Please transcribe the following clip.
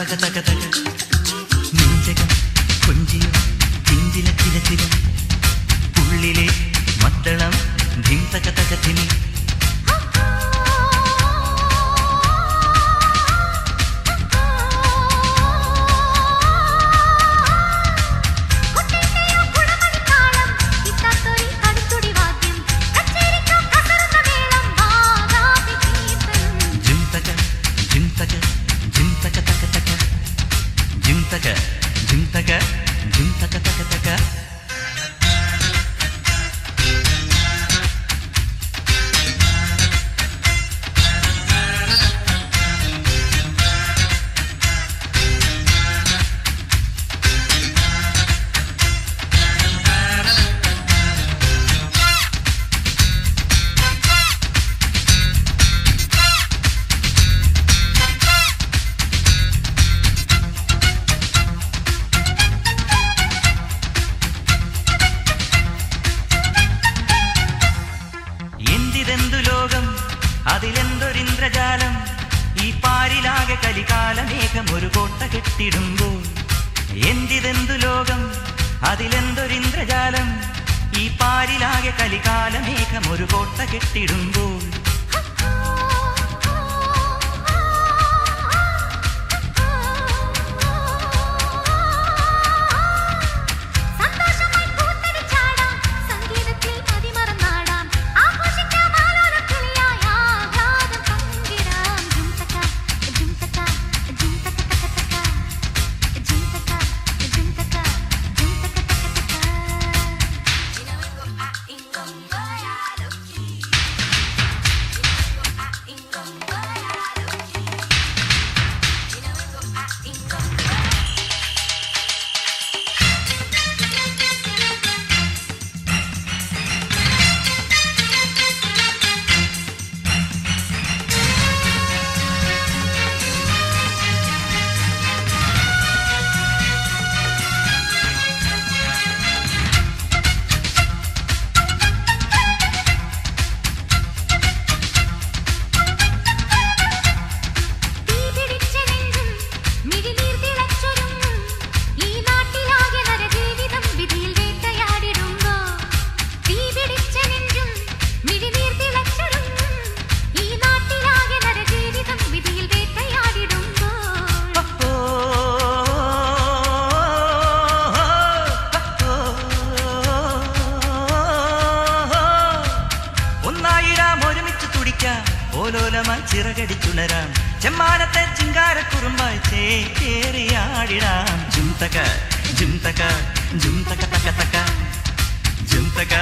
തക തക തക നെഞ്ചകം കൊഞ്ചിയും ചിഞ്ചില ചിലച്ചിലും ഉള്ളിലെ മദ്ദളം ധിം തക തക ധിമി അതിലെന്തൊരിന്ദ്രജാലം ഈ പാരിലാകെ കലികാലമേഘം ഒരു കോട്ട കെട്ടിടുമ്പോൾ എന്തിതെന്തു ലോകം അതിലെന്തൊരിന്ദ്രജാലം ഈ പാരിലാകെ കലികാലമേഘം ഒരു കോട്ട കെട്ടിടുമ്പോൾ ഓലോലമായി ചിറകടിച്ചുണരാം ചെമ്മാനത്തെ ചിങ്കാരക്കുറുമ്പായി ചേക്കേറിയാടിടാം ജുംതക ജുംതക ജുംതക തക തക ജുംതക